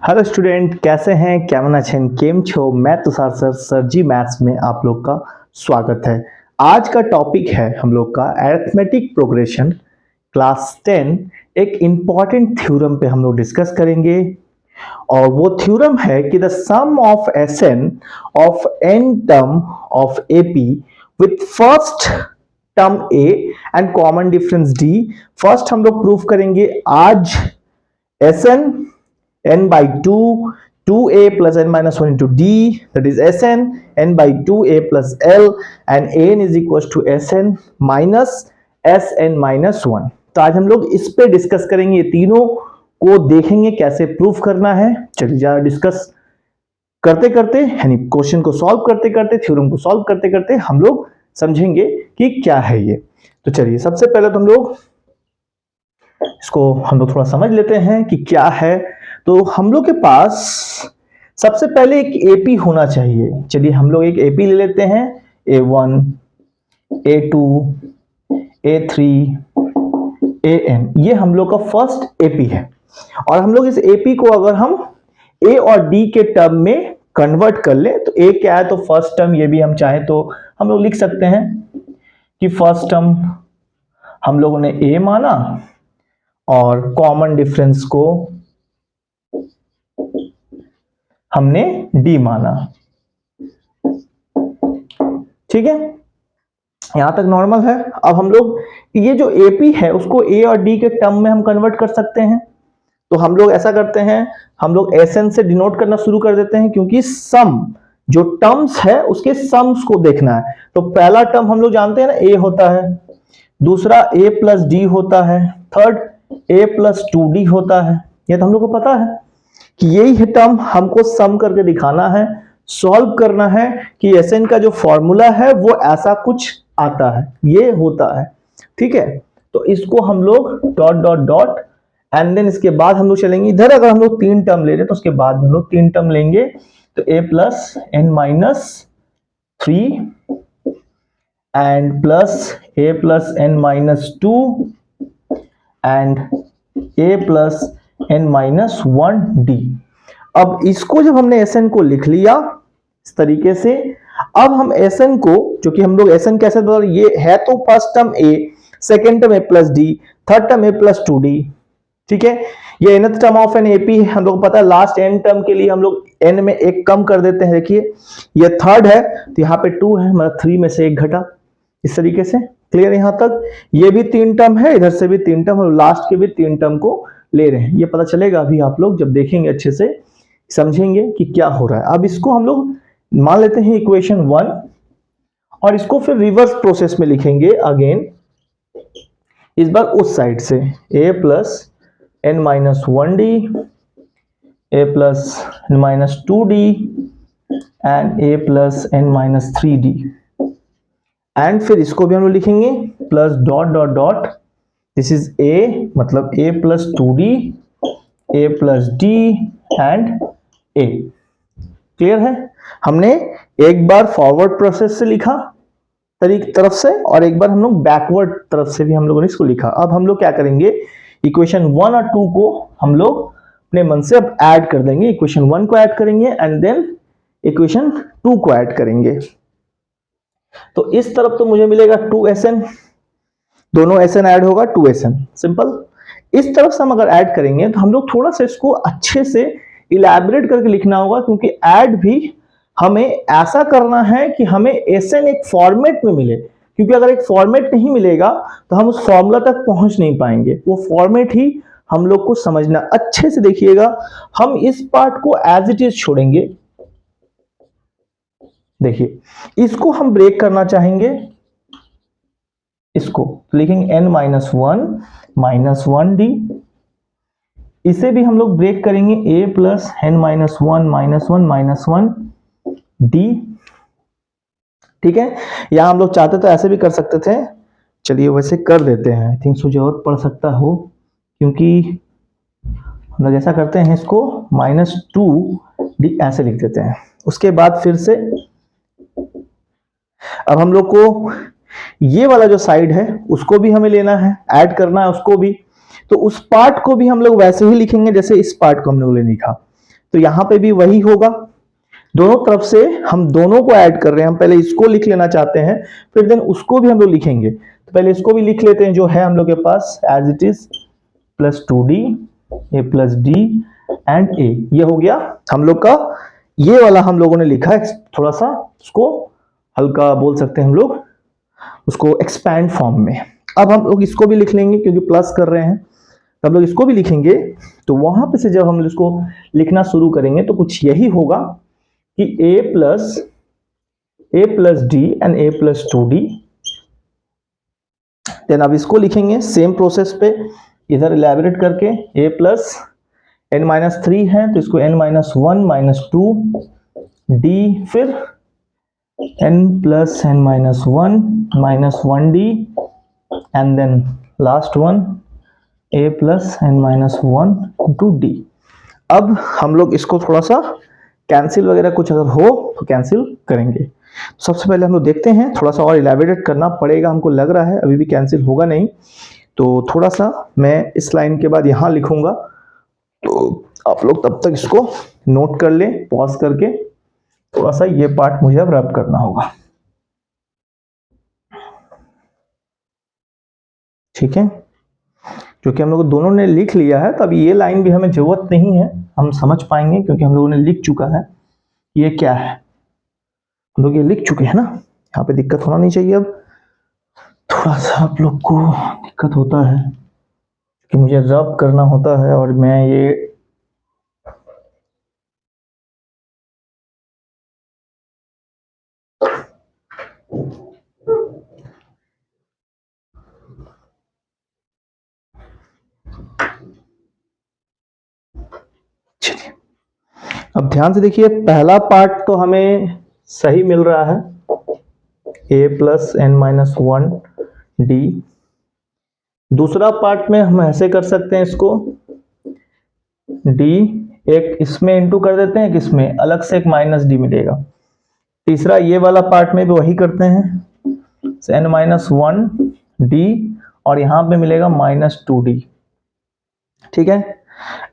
Hello student, कैसे हैं? केमन आछेन? केम छो? मैं तुषार सर जी मैथ्स में आप लोग का स्वागत है। आज का टॉपिक है हम लोग का अरिथमेटिक प्रोग्रेशन क्लास 10। एक इम्पॉर्टेंट थ्योरम पे हम लोग डिस्कस करेंगे और वो थ्योरम है कि the sum of S N of N term of AP with first term A and common difference D. First हम लोग प्रूफ करेंगे आज S N n by 2 2a plus n minus 1 into d, that is Sn n by 2a plus l, and an is equals to Sn minus Sn minus 1। तो आज हम लोग इस पे डिस्कस करेंगे, ये तीनों को देखेंगे कैसे प्रूफ करना है। चलिए जरा डिस्कस करते करते यानी क्वेश्चन को सॉल्व करते करते, थ्योरम को सॉल्व करते करते हम लोग समझेंगे कि क्या है ये। तो चलिए सबसे पहले तो हम लोग इसको थोड़ा समझ लेते हैं कि क्या है। तो हम लोग के पास सबसे पहले एक एपी होना चाहिए। चलिए हम लोग एक एपी ले लेते हैं, A1, A2, A3, AN। ये हम लोग का फर्स्ट एपी है और हम लोग इस एपी को अगर हम ए और डी के टर्म में कन्वर्ट कर ले तो ए क्या है, तो फर्स्ट टर्म, ये भी हम चाहे तो हम लोग लिख सकते हैं कि फर्स्ट टर्म हम लोगों ने ए माना और कॉमन डिफरेंस को हमने डी माना। ठीक है, यहां तक नॉर्मल है। अब हम लोग ये जो एपी है उसको ए और डी के टर्म में हम कन्वर्ट कर सकते हैं। तो हम लोग ऐसा करते हैं, हम लोग एसएन से डिनोट करना शुरू कर देते हैं क्योंकि सम जो टर्म्स है उसके समस को देखना है। तो पहला टर्म हम लोग जानते हैं ना, ए होता है, दूसरा ए प्लस डी होता है, थर्ड ए प्लस 2d होता है। ये तो हम लोग को पता है कि यही टर्म हमको सम करके दिखाना है, सॉल्व करना है कि एसएन का जो फॉर्मूला है वो ऐसा कुछ आता है, ये होता है। ठीक है, तो इसको हम लोग dot dot dot and then इसके बाद हम लोग चलेंगे इधर। अगर हम लोग 3 टर्म ले रहे तो उसके बाद हम लोग 3 टर्म लेंगे, तो a plus n minus 3 and plus a plus n minus 2 and a plus n minus 1d। अब इसको जब हमने Sn को लिख लिया इस तरीके से, अब हम Sn को, जो कि हम लोग Sn कैसे बदल, ये है तो first term a, second term a plus D, third term a plus 2d। ठीक है, ये nth term of an AP है, हम लोग पता है लास्ट n टर्म के लिए हम लोग n में एक कम कर देते हैं। देखिए ये थर्ड है तो यहाँ पे 2 है, मतलब 3 में से एक घटा, इस तरीके से। क्लियर यहां तक? ये भी 3 टर्म है, इधर से भी 3 टर्म और लास्ट के भी 3 टर्म को ले रहे हैं। ये पता चलेगा अभी आप लोग जब देखेंगे, अच्छे से समझेंगे कि क्या हो रहा है। अब इसको हम लोग मान लेते हैं इक्वेशन 1 और इसको फिर रिवर्स प्रोसेस में लिखेंगे अगेन, इस बार उस साइड से, a plus n minus 1d, a plus n minus 2d and a plus n minus 3d। And फिर इसको भी हम लोग लिखेंगे plus dot dot dot, this is a, मतलब a plus 2d, a plus d and a। Clear है? हमने एक बार फॉरवर्ड प्रोसेस से लिखा तरफ से और एक बार हम लोग बैकवर्ड तरफ से भी हम लोगों ने इसको लिखा। अब हम लोग क्या करेंगे, इक्वेशन 1 और 2 को हम लोग अपने मन से अब ऐड कर देंगे। इक्वेशन 1 को ऐड करेंगे एंड देन इक्वेशन 2 को ऐड करेंगे। तो इस तरफ तो मुझे मिलेगा 2Sn, दोनों Sn ऐड होगा 2Sn, सिंपल। इस तरफ से हम अगर ऐड करेंगे तो हम लोग थोड़ा सा इसको अच्छे से इलैबोरेट करके लिखना होगा, क्योंकि ऐड भी हमें ऐसा करना है कि हमें Sn एक फॉर्मेट में मिले, क्योंकि अगर एक फॉर्मेट नहीं मिलेगा तो हम उस फॉर्मूला तक पहुंच नहीं पाएंगे। वो फॉर्मेट ही हम लोग को समझना। अच्छे से देखिएगा, हम इस पार्ट को एज इट इज छोड़ेंगे। देखिए इसको हम ब्रेक करना चाहेंगे, इसको तो लिखेंगे n माइनस 1 माइनस 1d। इसे भी हम लोग ब्रेक करेंगे, a plus n minus 1 minus 1 minus 1d। ठीक है, यहां हम लोग चाहते तो ऐसे भी कर सकते थे, चलिए वैसे कर देते हैं। आई थिंक सो जरूरत पड़ सकता हो, क्योंकि हम लोग ऐसा करते हैं, इसको माइनस 2d ऐसे लिख देते हैं। उसके बाद फिर से अब हम लोग को ये वाला जो साइड है उसको भी हमें लेना है, ऐड करना है उसको भी। तो उस पार्ट को भी हम लोग वैसे ही लिखेंगे जैसे इस पार्ट को हम लोग ने लिखा। तो यहां पे भी वही होगा, दोनों तरफ से हम दोनों को ऐड कर रहे हैं। हम पहले इसको लिख लेना चाहते हैं, फिर देन उसको भी हम लोग लिखेंगे। तो पहले इसको भी लिख लेते हैं जो है हम लोग के पास as it is plus 2d a plus D and a। ये हो गया हम लोग का, ये वाला हम लोगों ने लिखा है, थोड़ा सा उसको हल्का बोल सकते हैं हम लोग उसको एक्सपैंड फॉर्म में। अब हम लोग इसको भी लिख लेंगे क्योंकि प्लस कर रहे हैं, तो हम लोग इसको भी लिखेंगे। तो वहां पे से जब हम इसको लिखना शुरू करेंगे तो कुछ यही होगा कि a plus D and a plus 2d। Then अब इसको लिखेंगे सेम प्रोसेस पे, इधर इलेबोरेट करके a प्लस n माइनस 3 है तो इसको n माइनस 1 माइनस 2 d, फिर n plus n minus 1 minus 1d and then last one a plus n minus 1 two d। अब हम लोग इसको थोड़ा सा कैंसिल वगैरह कुछ अगर हो तो कैंसिल करेंगे। सबसे पहले हम लोग देखते हैं, थोड़ा सा और इलेबोरेट करना पड़ेगा हमको लग रहा है, अभी भी कैंसिल होगा नहीं। तो थोड़ा सा मैं इस लाइन के बाद यहां लिखूंगा, तो आप लोग तब तक इसको नोट कर लें पॉज करके। थोड़ा सा ये पार्ट मुझे अब रब करना होगा, ठीक है, क्योंकि हम लोग दोनों ने लिख लिया है तो अभी ये लाइन भी हमें जरूरत नहीं है, हम समझ पाएंगे क्योंकि हम लोगों ने लिख चुका है। ये क्या है, हम लोग ये लिख चुके हैं ना, यहाँ पे दिक्कत होना नहीं चाहिए। अब थोड़ा सा आप लोग को दिक्कत होता है कि मुझे रब करना होता है और मैं ये अब ध्यान से देखिए, पहला पार्ट तो हमें सही मिल रहा है a plus N minus 1 D. दूसरा पार्ट में हम ऐसे कर सकते हैं इसको d एक इसमें इंटू कर देते हैं, किसमें अलग से एक माइनस डी मिलेगा। तीसरा ये वाला पार्ट में भी वही करते हैं एन माइनस 1 डी और यहां पे मिलेगा माइनस 2d, ठीक है।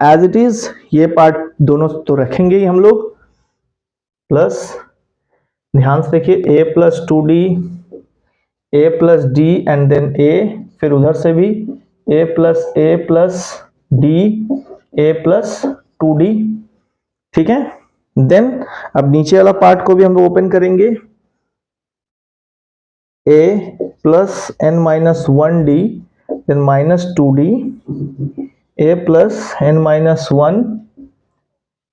एज इट इज ये पार्ट दोनों तो रखेंगे ही हम लोग, प्लस ध्यान से देखिए a plus 2d a plus D and then a, फिर उधर से भी a plus D a plus 2d, ठीक है। देन अब नीचे वाला पार्ट को भी हम लोग ओपन करेंगे, a plus N minus 1 D then minus 2d a plus N minus 1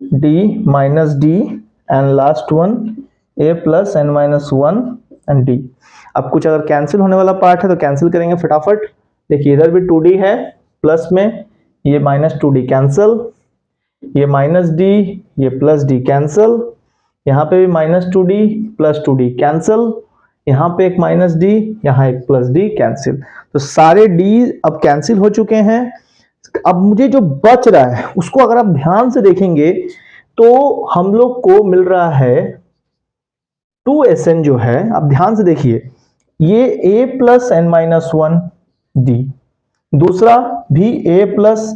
d minus d and last one a plus N minus 1 and d। अब कुछ अगर कैंसिल होने वाला पार्ट है तो कैंसिल करेंगे फटाफट। देखिए इधर भी 2d है प्लस में, ये माइनस 2d कैंसिल, ये माइनस d ये प्लस d कैंसिल, यहाँ पे भी minus 2d plus 2d cancel, यहाँ पे एक माइनस d यहाँ एक प्लस d कैंसिल। तो सारे d अब कैंसिल हो चुके हैं। अब मुझे जो बच रहा है उसको अगर आप ध्यान से देखेंगे तो हम लोग को मिल रहा है 2SN जो है, आप ध्यान से देखिए ये a plus N minus 1 D, दूसरा भी a plus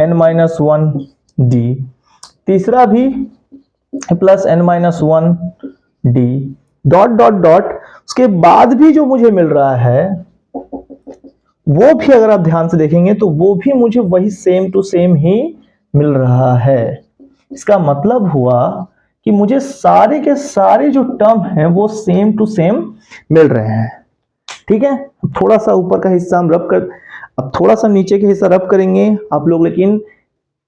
N minus 1 D, तीसरा भी plus N minus 1 D, dot dot dot. उसके बाद भी जो मुझे मिल रहा है वो भी अगर आप ध्यान से देखेंगे तो वो भी मुझे वही सेम टू सेम ही मिल रहा है। इसका मतलब हुआ कि मुझे सारे के सारे जो टर्म हैं वो सेम टू सेम मिल रहे हैं, ठीक है। थोड़ा सा ऊपर का हिस्सा हम रब कर, अब थोड़ा सा नीचे के हिस्सा रब करेंगे आप लोग, लेकिन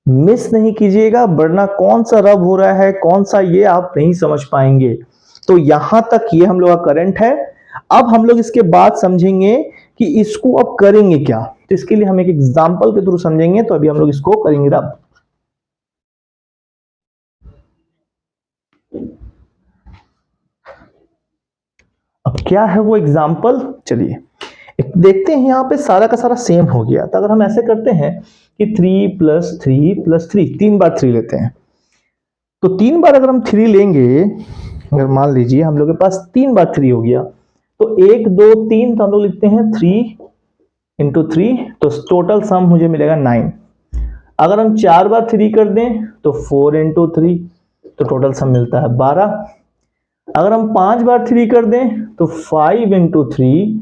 मिस नहीं कीजिएगा वरना कौन सा रब हो रहा है कौन सा ये आप नहीं समझ पाएंगे। तो यहां तक ये हम लोग का करंट है। अब हम लोग इसके बाद समझेंगे कि इसको अब करेंगे क्या, तो इसके लिए हम एक एग्जांपल के थ्रू समझेंगे। तो अभी हम लोग इसको करेंगे रब। अब क्या है वो एग्जांपल, चलिए देखते हैं। यहां पे सारा का सारा सेम हो गया, तो अगर हम ऐसे करते हैं कि 3 प्लस 3 प्लस 3, 3 बार 3 लेते हैं, तो 3 बार अगर हम 3 लेंगे, अगर मान लीजिए हम लोग के पास 3 बार 3 हो गया, तो 1 2 3, तो हम लोग लिखते हैं 3 इंटू 3, तो टोटल सम मुझे मिलेगा 9। अगर हम 4 बार 3 कर दें तो 4 इंटू 3, तो टोटल सम मिलता है 12। अगर हम 5 बार 3 कर दें तो 5 इंटू 3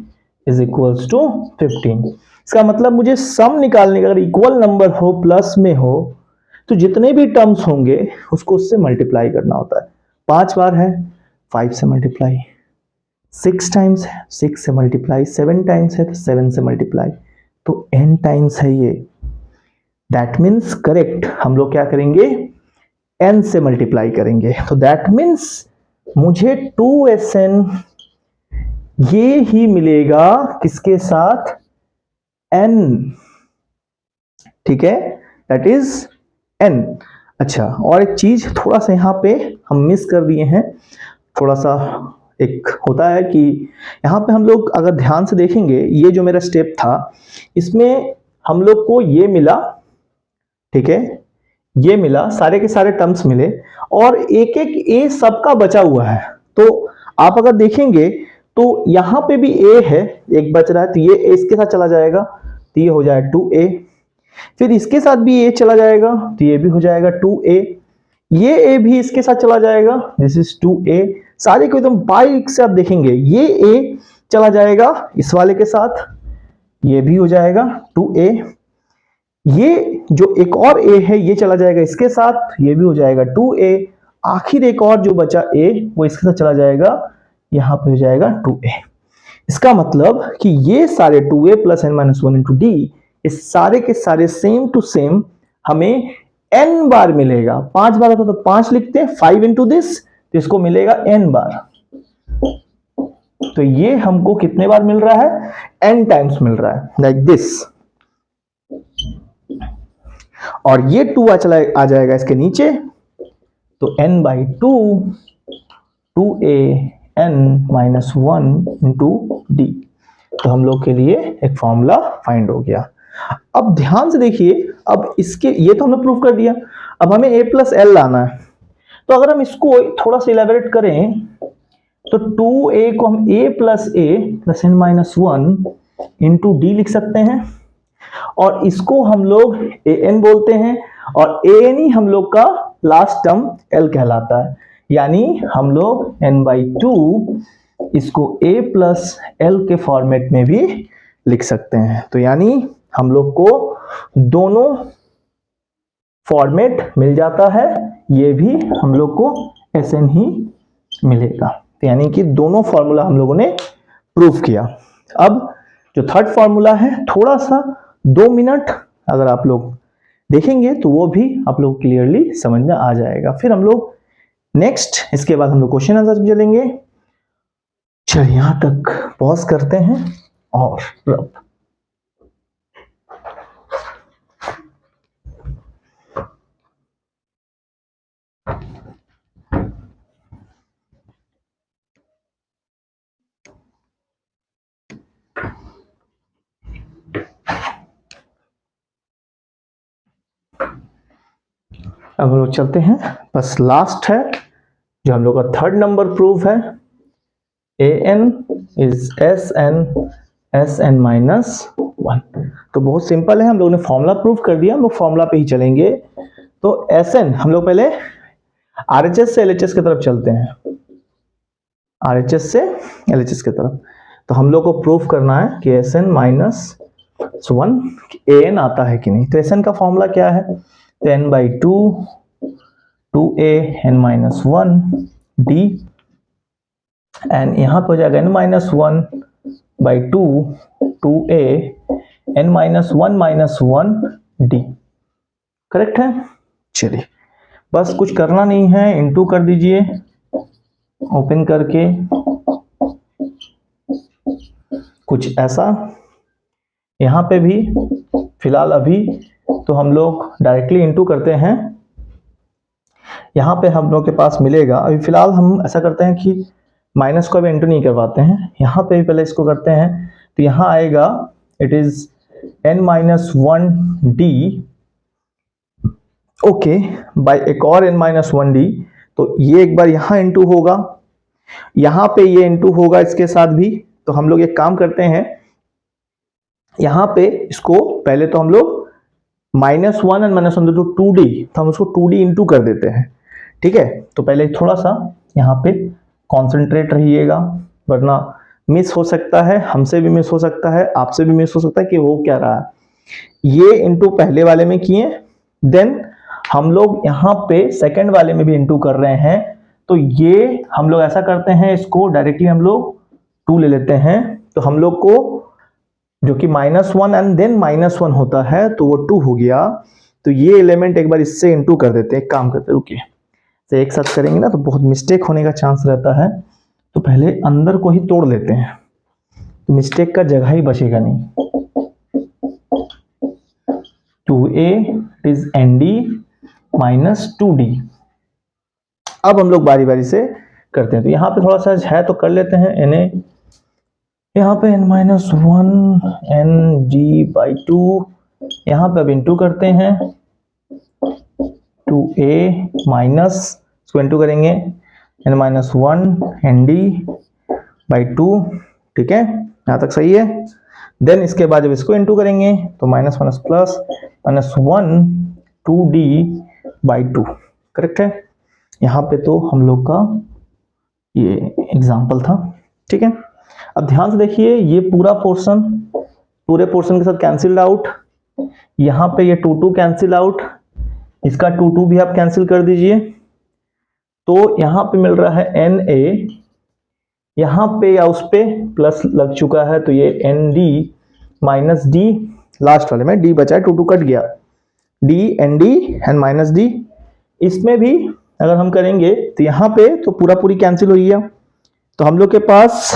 इज इक्वल्स टू 15। इसका मतलब मुझे सम निकालने का, अगर इक्वल नंबर हो, प्लस में हो, तो जितने भी टर्म्स होंगे उसको उससे मल्टीप्लाई करना होता है। 5 बार है 5 से मल्टीप्लाई, 6 टाइम्स है 6 से मल्टीप्लाई, 7 टाइम्स है तो 7 से मल्टीप्लाई, तो n टाइम्स है ये। दैट मीन्स करेक्ट हम लोग क्या करेंगे, n से मल्टीप्लाई करेंगे। तो दैट मीन्स मुझे 2SN ये ही मिलेगा किसके साथ, n, ठीक है, दैट इज n। अच्छा, और एक चीज थोड़ा सा यहाँ पे हम मिस कर दिए हैं, थोड़ा सा एक होता है कि यहाँ पे हम लोग अगर ध्यान से देखेंगे, ये जो मेरा स्टेप था इसमें हम लोग को ये मिला, ठीक है, ये मिला, सारे के सारे टर्म्स मिले, और एक एक ए सबका बचा हुआ है। तो आप अगर देखेंगे तो यहाँ पे भी ए है, एक बच रहा है, तो ये इसके साथ चला जाएगा, तो ये हो जाएगा 2a। फिर इसके साथ भी ए चला जाएगा, तो ये भी हो जाएगा 2a। ये ए भी इसके साथ चला जाएगा, दिस इज 2a। सारे को एकदम बारीक से आप देखेंगे, ये ए चला जाएगा इस वाले के साथ, ये भी हो जाएगा 2a। ये जो एक और a है ये चला जाएगा इसके साथ, ये भी हो जाएगा 2a। आखिर एक और जो बचा a वो इसके साथ चला जाएगा, यहां पे हो जाएगा 2a। इसका मतलब कि ये सारे 2a plus n minus 1 into D, इस सारे के सारे सेम टू सेम हमें n बार मिलेगा। 5 बार होता तो 5 लिखते हैं, 5 इंटू दिस, तो इसको मिलेगा n बार। तो ये हमको कितने बार मिल रहा है, n टाइम्स मिल रहा है, लाइक दिस। और ये 2 आ जाएगा इसके नीचे, तो n by 2 2a n minus 1 into D. तो हम लोग के लिए एक फॉर्मूला फाइंड हो गया। अब ध्यान से देखिए, अब इसके ये तो हमने प्रूव कर दिया, अब हमें a प्लस एल लाना है। तो अगर हम इसको थोड़ा सा इलेबोरेट करें तो 2a को हम a plus n minus 1 into D लिख सकते हैं, और इसको हम लोग an बोलते हैं, और an ही हम लोग का लास्ट टर्म l कहलाता है। यानी हम लोग n बाई 2 इसको a प्लस एल के फॉर्मेट में भी लिख सकते हैं। तो यानी हम लोग को दोनों फॉर्मेट मिल जाता है, ये भी हम लोग को SN ही मिलेगा। तो यानी कि दोनों फॉर्मूला हम लोगों ने प्रूव किया। अब जो थर्ड फॉर्मूला है, थोड़ा सा 2 मिनट अगर आप लोग देखेंगे तो वो भी आप लोग क्लियरली समझ में आ जाएगा। फिर हम लोग नेक्स्ट, इसके बाद हम लोग क्वेश्चन आंसर भी चलेंगे। चलिए यहां तक पॉज करते हैं और रब। अब हम लोग चलते हैं, बस लास्ट है जो हम लोग का थर्ड नंबर प्रूफ है, an इज SN माइनस 1। तो बहुत सिंपल है, हम लोगों ने फॉर्मूला प्रूफ कर दिया, हम लोग फॉर्मूला पे ही चलेंगे। तो SN हम लोग पहले RHS से LHS की तरफ चलते हैं, RHS से LHS की तरफ। तो हम लोग को प्रूफ करना है कि SN माइनस 1 an आता है कि नहीं। तो SN का फॉर्मूला क्या है, तो n by 2 2a n minus 1 d, and यहां पे हो जाएगा n minus 1 by 2 2a n minus 1 minus 1 d। Correct है। चलिए बस कुछ करना नहीं है, इनटू कर दीजिए ओपन करके, कुछ ऐसा। यहां पे भी फिलहाल अभी तो हम लोग डायरेक्टली इनटू करते हैं, यहां पे हम लोग के पास मिलेगा। अभी फिलहाल हम ऐसा करते हैं कि माइनस को अभी इनटू नहीं करवाते हैं, यहां पे भी पहले इसको करते हैं। तो यहां आएगा it is n minus 1 d, okay, by एक और n माइनस 1 d। तो ये एक बार यहां इनटू होगा, यहां पे ये इनटू होगा इसके साथ भी। तो हम लोग एक काम करते हैं, यहां पे इसको पहले तो हम लोग -1 एंड -1 तो 2d, तो हम उसको 2d इंटू कर देते हैं, ठीक है। तो पहले थोड़ा सा यहाँ पे कॉन्सेंट्रेट रहिएगा, वरना मिस हो सकता है, हमसे भी मिस हो सकता है, आपसे भी मिस हो सकता है कि हो क्या रहा है। ये इंटू पहले वाले में किए, देन हम लोग यहाँ पे सेकंड वाले में भी इंटू कर रहे हैं, तो ये हम लोग ऐसा करते हैं, इसको डायरेक्टली हम लोग 2 ले लेते हैं, तो हम लोग को जो कि -1 एंड देन -1 होता है, तो वो 2 हो गया। तो ये एलिमेंट एक बार इससे इंटू कर देते हैं, एक काम करते हैं, रुकिए, तो एक साथ करेंगे ना तो बहुत मिस्टेक होने का चांस रहता है, तो पहले अंदर को ही तोड़ लेते हैं, तो मिस्टेक का जगह ही बचेगा नहीं। 2a is nd minus 2d। अब हम लोग बारी बारी से करते हैं, तो यहाँ पे थोड़ा सा है तो कर लेते हैं na, यहाँ पे n-1 nd/2, यहाँ पे अब इंटू करते हैं 2a माइनस, इसको इंटू करेंगे n-1 nd/2, ठीक है, यहाँ तक सही है। देन इसके बाद जब इसको इंटू करेंगे तो -1 प्लस -1 2d/2, करेक्ट है। यहाँ पे तो हम लोग का ये एग्जाम्पल था, ठीक है। अब ध्यान से देखिए, ये पूरा पोर्शन पूरे पोर्शन के साथ कैंसिल्ड आउट, यहाँ पे ये 2 कैंसिल आउट, इसका 2 भी आप कैंसिल कर दीजिए, तो यहाँ पे मिल रहा है na, यहाँ पे या उस पे प्लस लग चुका है, तो ये nd माइनस d, लास्ट वाले में d बचा है, 2 कट गया, d nd and minus d। इसमें भी अगर हम करेंगे तो यहाँ पे तो पूरा पूरी कैंसिल हो गया, तो हम लोग के पास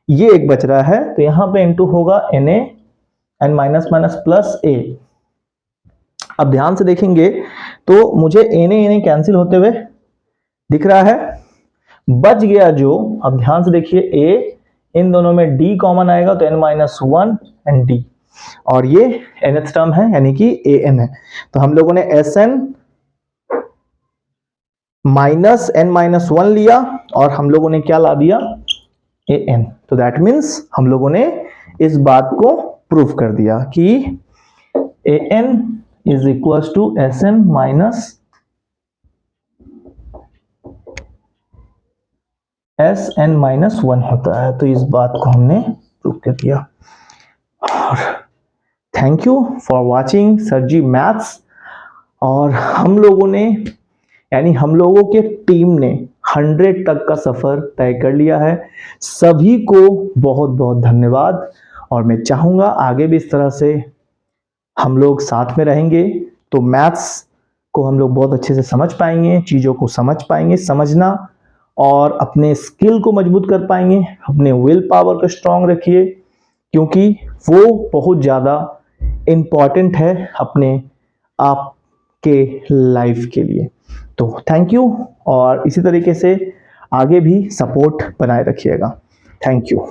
ये एक बच रहा है, तो यहाँ पे इंटू होगा na and minus minus plus a। अब ध्यान से देखेंगे तो मुझे na कैंसिल होते हुए दिख रहा है, बच गया जो, अब ध्यान से देखिए a, इन दोनों में d कॉमन आएगा तो n-1 एंड d, और ये nth टर्म है यानी कि an है, तो हम लोगों ने sn माइनस n-1 लिया और हम लोगों ने क्या ला दिया, an। तो दैट मीन्स हम लोगों ने इस बात को प्रूव कर दिया कि an is equal to sn minus sn-1 होता है, तो इस बात को हमने प्रूव कर दिया। और thank you for watching sir ji maths. और हम लोगों ने यानी हम लोगों के टीम ने 100 तक का सफर तय कर लिया है। सभी को बहुत बहुत धन्यवाद, और मैं चाहूंगा आगे भी इस तरह से हम लोग साथ में रहेंगे तो मैथ्स को हम लोग बहुत अच्छे से समझ पाएंगे, चीज़ों को समझ पाएंगे, समझना और अपने स्किल को मजबूत कर पाएंगे। अपने विल पावर को स्ट्रांग रखिए, क्योंकि वो बहुत ज़्यादा इम्पॉर्टेंट है अपने आप के लाइफ के लिए। तो थैंक यू, और इसी तरीके से आगे भी सपोर्ट बनाए रखिएगा। Thank you.